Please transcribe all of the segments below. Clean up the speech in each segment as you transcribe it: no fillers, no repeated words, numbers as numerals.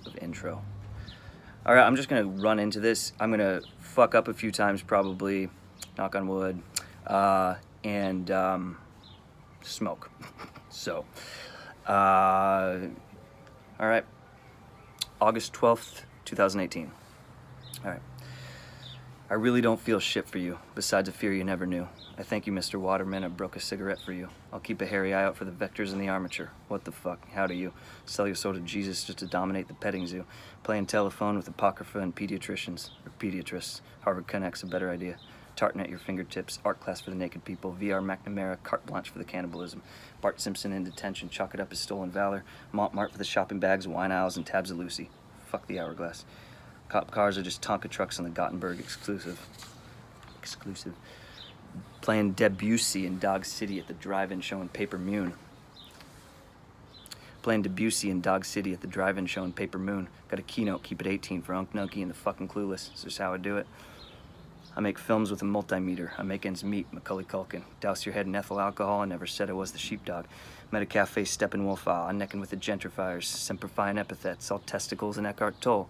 of intro. All right, I'm just gonna run into this. I'm gonna fuck up a few times, probably, knock on wood, and smoke. So, all right, August 12th, 2018. All right. I really don't feel shit for you, besides a fear you never knew. I thank you, Mr. Waterman. I broke a cigarette for you. I'll keep a hairy eye out for the vectors in the armature. What the fuck? How do you? Sell your soul to Jesus just to dominate the petting zoo. Playing telephone with apocrypha and pediatricians. Or pediatrists. Harvard Connect's a better idea. Tartan at your fingertips. Art class for the naked people. VR McNamara. Carte blanche for the cannibalism. Bart Simpson in detention. Chalk it up as stolen valor. Montmartre for the shopping bags, wine aisles, and tabs of Lucy. Fuck the hourglass. Cop cars are just Tonka trucks on the Gothenburg exclusive. Playing Debussy in Dog City at the drive-in showing Paper Moon. Playing Debussy in Dog City at the drive-in showing Paper Moon. Got a keynote, keep it 18 for Unc Nunky and the fucking Clueless. This is how I do it. I make films with a multimeter. I make ends meet, Macaulay Culkin. Douse your head in ethyl alcohol, I never said I was the sheepdog. Metacalfe, Steppenwolf, necking with the gentrifiers. Semperfine epithets, all testicles and Eckhart Tolle.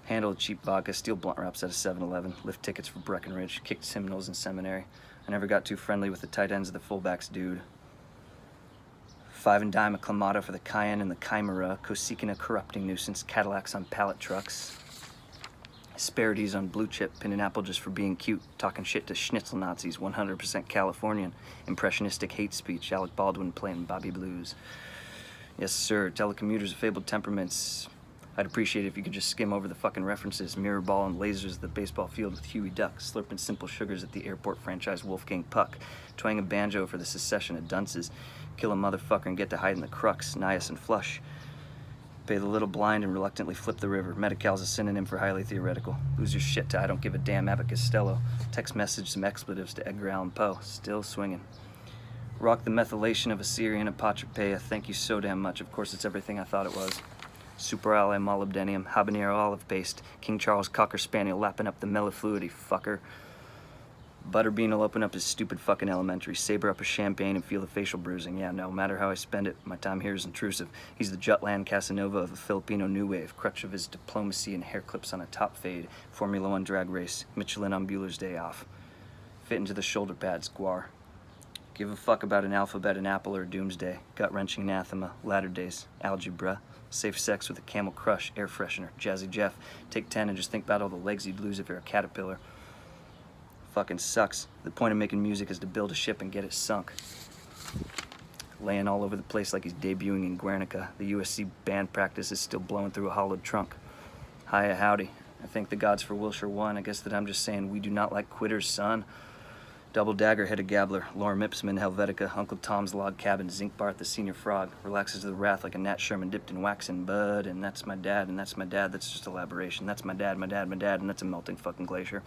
Handle cheap vodka, steal blunt wraps at a 7-Eleven, lift tickets for Breckenridge, kicked hymnals in seminary. I never got too friendly with the tight ends of the fullbacks, dude. 5 and dime a Clamato for the Cayenne and the Chimera, Cosecina corrupting nuisance, Cadillacs on pallet trucks. Asperities on blue chip, pin an apple just for being cute, talking shit to schnitzel Nazis, 100% Californian, impressionistic hate speech, Alec Baldwin playing Bobby Blues. Yes, sir, telecommuters of fabled temperaments. I'd appreciate it if you could just skim over the fucking references. Mirror ball and lasers at the baseball field with Huey Duck. Slurping simple sugars at the airport franchise Wolfgang Puck. Twang a banjo for the secession of dunces. Kill a motherfucker and get to hide in the crux. Niacin flush. Pay the little blind and reluctantly flip the river. Medical's a synonym for highly theoretical. Lose your shit to I don't give a damn Abbott Costello. Text message some expletives to Edgar Allan Poe. Still swinging. Rock the methylation of Assyrian apotropea. Thank you so damn much. Of course, it's everything I thought it was. Super ally molybdenum, habanero olive paste, King Charles Cocker Spaniel lapping up the mellifluity, fucker. Butterbean will open up his stupid fucking elementary, saber up a champagne and feel the facial bruising. Yeah, no matter how I spend it, my time here is intrusive. He's the Jutland Casanova of the Filipino New Wave, crutch of his diplomacy and hair clips on a top fade, Formula One drag race, Michelin on Bueller's day off. Fit into the shoulder pads, Guar. Give a fuck about an alphabet, an apple, or a doomsday. Gut-wrenching anathema, latter days, algebra. Safe sex with a Camel Crush, air freshener, Jazzy Jeff. Take 10 and just think about all the legs you'd lose if you're a caterpillar. Fucking sucks. The point of making music is to build a ship and get it sunk. Laying all over the place like he's debuting in Guernica. The USC band practice is still blowing through a hollowed trunk. Hiya, howdy. I thank the gods for Wilshire 1. I guess that I'm just saying we do not like quitters, son. Double dagger, headed gabbler, Lorem Ipsum in Helvetica, Uncle Tom's log cabin, Zinc Bart the senior frog, relaxes to the wrath like a Nat Sherman dipped in wax and bud, and that's my dad, and that's my dad, that's just elaboration, that's my dad, and that's a melting fucking glacier.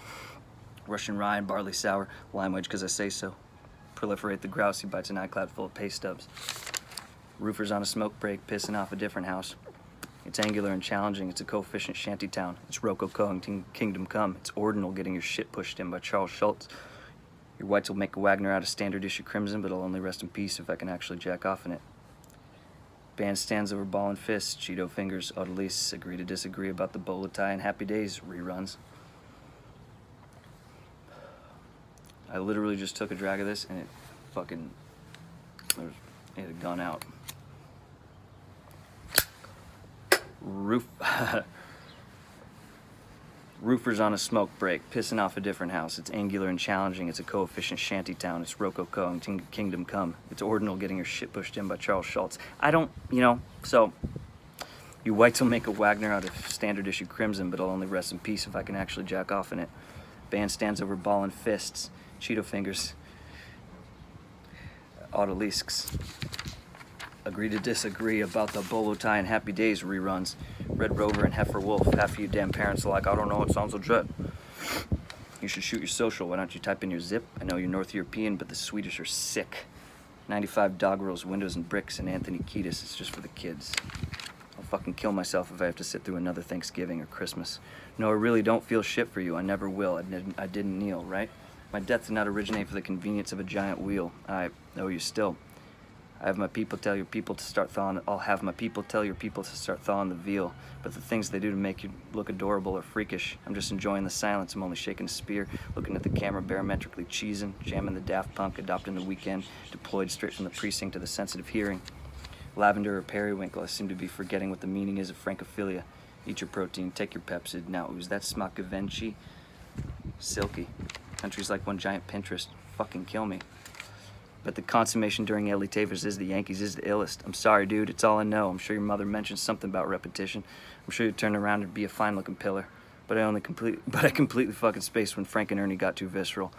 Russian rye and barley sour, lime wedge cause I say so. Proliferate the grouse, he bites an iCloud full of pay stubs. Roofers on a smoke break, pissing off a different house. It's angular and challenging, it's a coefficient shantytown, it's Rococo and Kingdom Come, it's ordinal getting your shit pushed in by Charles Schultz. Your whites will make a Wagner out of standard issue crimson, but I'll only rest in peace if I can actually jack off in it. Band stands over ball and fist, Cheeto fingers, Odalise, agree to disagree about the bolo tie and Happy Days reruns. I literally just took a drag of this and it fucking, it had gone out. Roofers on a smoke break, pissing off a different house. It's angular and challenging. It's a coefficient shantytown. It's Rococo and Kingdom Come. It's ordinal getting your shit pushed in by Charles Schultz. I don't, so you whites will make a Wagner out of standard issue crimson, but I'll only rest in peace if I can actually jack off in it. Band stands over ball and fists, Cheeto fingers, Odalisks. Agree to disagree about the Bolo Tie and Happy Days reruns. Red Rover and Heifer Wolf. Half of you damn parents are like, I don't know, it sounds legit. You should shoot your social. Why don't you type in your zip? I know you're North European, but the Swedish are sick. 95 dog rolls, windows and bricks, and Anthony Kiedis. It's just for the kids. I'll fucking kill myself if I have to sit through another Thanksgiving or Christmas. No, I really don't feel shit for you. I never will. I didn't kneel, right? My death did not originate for the convenience of a giant wheel. I owe you still. I have my people tell your people to start thawing. I'll have my people tell your people to start thawing the veal. But the things they do to make you look adorable or freakish, I'm just enjoying the silence. I'm only shaking a spear, looking at the camera barometrically cheesing, jamming the Daft Punk, adopting the weekend, deployed straight from the precinct to the sensitive hearing. Lavender or periwinkle, I seem to be forgetting what the meaning is of francophilia. Eat your protein, take your Pepsid. Now, ooze that smakovenchi? Silky. Country's like one giant Pinterest. Fucking kill me. But the consummation during Ellie Tavers is the Yankees is the illest. I'm sorry, dude. It's all I know. I'm sure your mother mentioned something about repetition. I'm sure you turned around and be a fine-looking pillar. But I completely fucking spaced when Frank and Ernie got too visceral.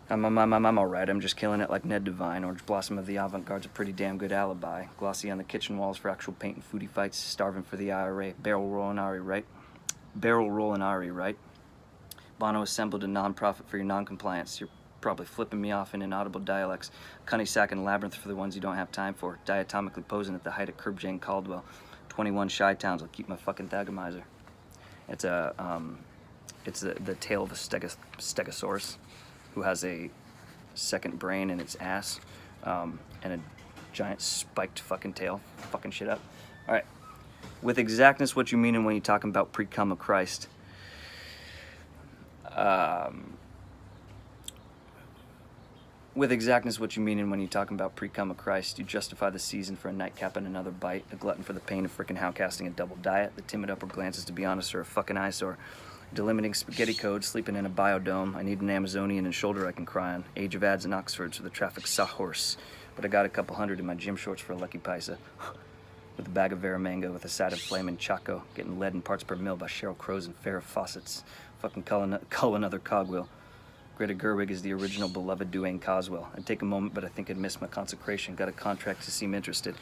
I'm all right. I'm just killing it like Ned Devine. Orange Blossom of the Avant-Garde's a pretty damn good alibi. Glossy on the kitchen walls for actual paint and foodie fights. Starving for the IRA. Barrel rolling Ari, right? Barrel rolling Ari, right? Bono assembled a non-profit for your non-compliance. You're probably flipping me off in inaudible dialects. Cunny sack and labyrinth for the ones you don't have time for. Diatomically posing at the height of Curb Jane Caldwell. 21 shy towns will keep my fucking thagomizer. It's a, it's the tail of a stegosaurus who has a second brain in its ass, and a giant spiked fucking tail. Fucking shit up. Alright. With exactness, what you mean when you talking about pre-cum of Christ. With exactness, what you mean when you talking about pre-cum of Christ, you justify the season for a nightcap and another bite, a glutton for the pain of frickin' howcasting a double diet, the timid upward glances, to be honest, are a fucking eyesore. Delimiting spaghetti code, sleeping in a biodome. I need an Amazonian and shoulder I can cry on. Age of ads in Oxford, so the traffic sawhorse. But I got a couple hundred in my gym shorts for a lucky paisa. With a bag of Veramango with a side of flamin' Chaco. Getting lead in parts per mil by Cheryl Crows and Farrah Fawcett's. Fucking cull another cogwheel. Greta Gerwig is the original beloved Duane Coswell. I'd take a moment, but I think I'd miss my consecration. Got a contract to seem interested.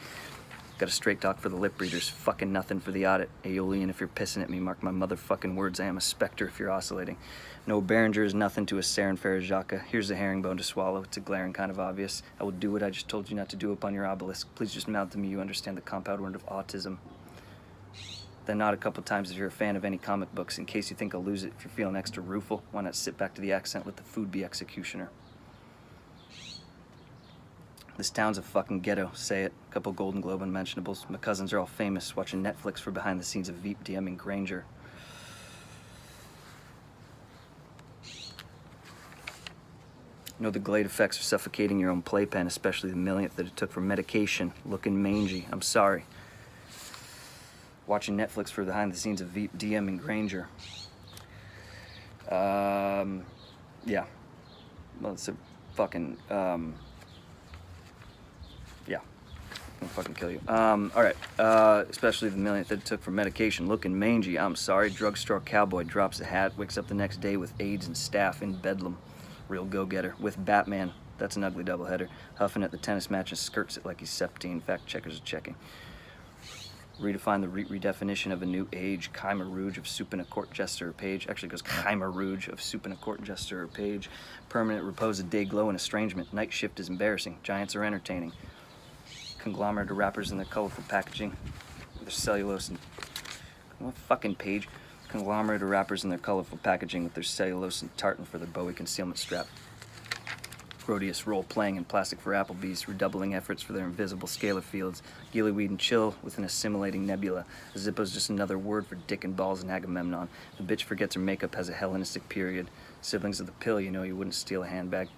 Got a straight talk for the lip readers. Fucking nothing for the audit. Aeolian if you're pissing at me. Mark my motherfucking words. I am a specter if you're oscillating. No Behringer is nothing to a Saren Farajaka. Here's a herringbone to swallow. It's a glaring kind of obvious. I will do what I just told you not to do upon your obelisk. Please just mouth to me. You understand the compound word of autism. Then nod a couple times if you're a fan of any comic books. In case you think I'll lose it. If you're feeling extra rueful, why not sit back to the accent? Let the food be executioner. This town's a fucking ghetto, say it. Couple Golden Globe unmentionables. My cousins are all famous, watching Netflix for behind the scenes of Veep DMing Granger. Know the Glade effects are suffocating your own playpen, especially the millionth that it took for medication. Looking mangy, I'm sorry. Watching Netflix for behind the scenes of Veep DMing Granger. Yeah. Well, it's a fucking, yeah. I'll fucking kill you. Alright. Especially the millionth that it took for medication. Looking mangy, I'm sorry. Drugstore cowboy drops a hat, wakes up the next day with AIDS and staph in Bedlam. Real go-getter. With Batman. That's an ugly doubleheader. Huffing at the tennis match and skirts it like he's 17. Fact checkers are checking. Redefine the redefinition of a new age. Chimera Rouge of soup in a court jester or page. Actually goes Chimera Rouge of soup in a court jester or page. Permanent repose, a day glow and estrangement. Night shift is embarrassing. Giants are entertaining. Conglomerate of wrappers in their colorful packaging. Their cellulose and... What fucking page? Conglomerate of wrappers in their colorful packaging with their cellulose and tartan for their Bowie concealment strap. Rhodius role-playing in plastic for Applebee's, redoubling efforts for their invisible scalar fields. Gillyweed and chill with an assimilating nebula. A Zippo's just another word for dick and balls and Agamemnon. The bitch forgets her makeup has a Hellenistic period. Siblings of the pill, you know you wouldn't steal a handbag.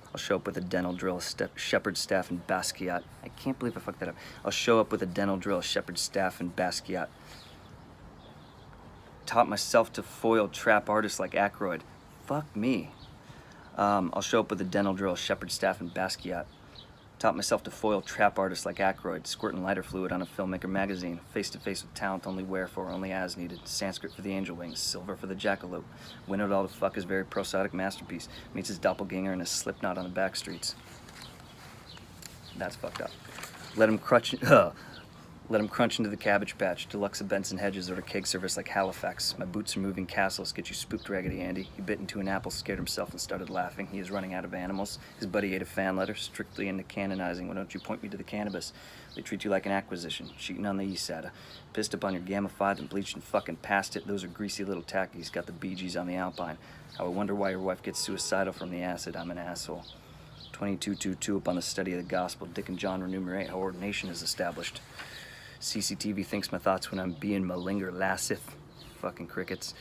I'll show up with a dental drill, a shepherd's staff, and Basquiat. I can't believe I fucked that up. I'll show up with a dental drill, a shepherd's staff, and Basquiat. Taught myself to foil trap artists like Aykroyd. Fuck me. I'll show up with a dental drill, shepherd's staff, and Basquiat. Taught myself to foil trap artists like Aykroyd, squirting lighter fluid on a filmmaker magazine. Face to face with talent, only wherefore, only as needed. Sanskrit for the angel wings, silver for the jackalope. Win it all to fuck his very prosodic masterpiece. Meets his doppelganger in a slipknot on the back streets. That's fucked up. Let him crunch into the cabbage patch. Deluxe of Benson Hedges order cake service like Halifax. My boots are moving castles. Get you spooked, Raggedy Andy. He bit into an apple, scared himself, and started laughing. He is running out of animals. His buddy ate a fan letter, strictly into canonizing. Why don't you point me to the cannabis? They treat you like an acquisition. Cheating on the ESATA. Pissed up on your Gamma 5 and bleached and fucking past it. Those are greasy little tackies. Got the Bee Gees on the Alpine. How I wonder why your wife gets suicidal from the acid. I'm an asshole. 2222 up on the study of the gospel. Dick and John remunerate how ordination is established. CCTV thinks my thoughts when I'm being malinger lassith. Fucking crickets.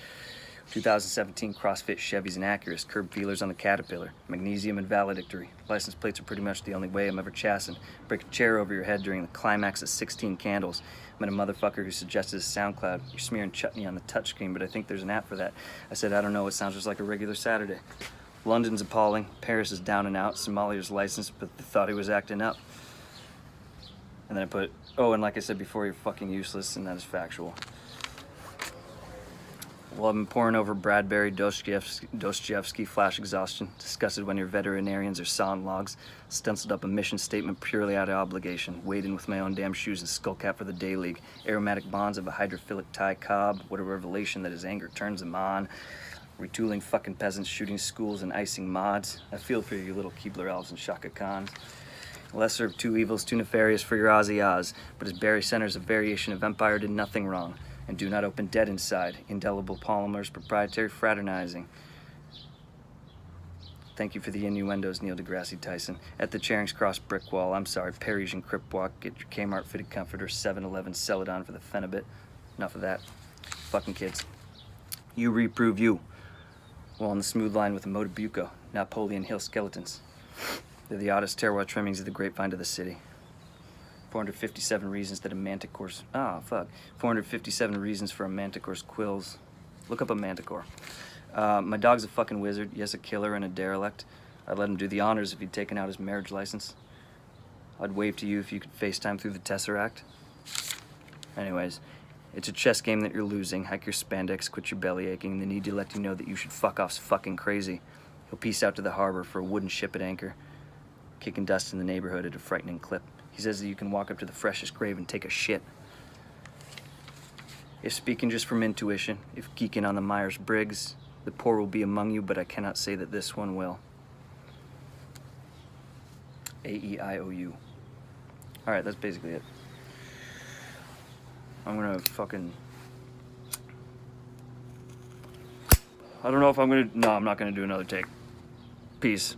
2017 CrossFit Chevys and Acuras. Curb feelers on the Caterpillar. Magnesium and valedictory. License plates are pretty much the only way I'm ever chassing. Break a chair over your head during the climax of 16 Candles. Met a motherfucker who suggested a SoundCloud. You're smearing chutney on the touchscreen, but I think there's an app for that. I said, I don't know, it sounds just like a regular Saturday. London's appalling. Paris is down and out. Somalia's licensed, but they thought he was acting up. And then I put, oh, and like I said before, you're fucking useless, and that is factual. Well, I've been poring over Bradbury, Dostoevsky, flash exhaustion, disgusted when your veterinarians are sawing logs, stenciled up a mission statement purely out of obligation, wading with my own damn shoes and skullcap for the day league, aromatic bonds of a hydrophilic Thai cob, what a revelation that his anger turns him on, retooling fucking peasants, shooting schools and icing mods. I feel for you little Keebler elves and Shaka Khans. Lesser of two evils, too nefarious for your Aussie Oz, but his Barry centers a variation of empire did nothing wrong. And do not open dead inside. Indelible polymers, proprietary fraternizing. Thank you for the innuendos, Neil deGrasse Tyson. At the Charing's Cross brick wall, I'm sorry, Parisian Crip Walk, get your Kmart fitted comforter, 7-Eleven Celadon for the Phenibut. Enough of that. Fucking kids. You reprove you. Well, on the smooth line with the Motobuco, Napoleon Hill skeletons. They're the oddest terroir trimmings of the grapevine to the city. 457 reasons that a manticore's... 457 reasons for a manticore's quills. Look up a manticore. My dog's a fucking wizard. Yes, a killer and a derelict. I'd let him do the honors if he'd taken out his marriage license. I'd wave to you if you could FaceTime through the Tesseract. Anyways, it's a chess game that you're losing. Hike your spandex, quit your belly aching. The need to let you know that you should fuck off's fucking crazy. He'll peace out to the harbor for a wooden ship at anchor. Kicking dust in the neighborhood at a frightening clip. He says that you can walk up to the freshest grave and take a shit. If speaking just from intuition, if geeking on the Myers-Briggs, the poor will be among you, but I cannot say that this one will. A-E-I-O-U. Alright, that's basically it. I'm gonna fucking... I don't know if I'm gonna... No, I'm not gonna do another take. Peace.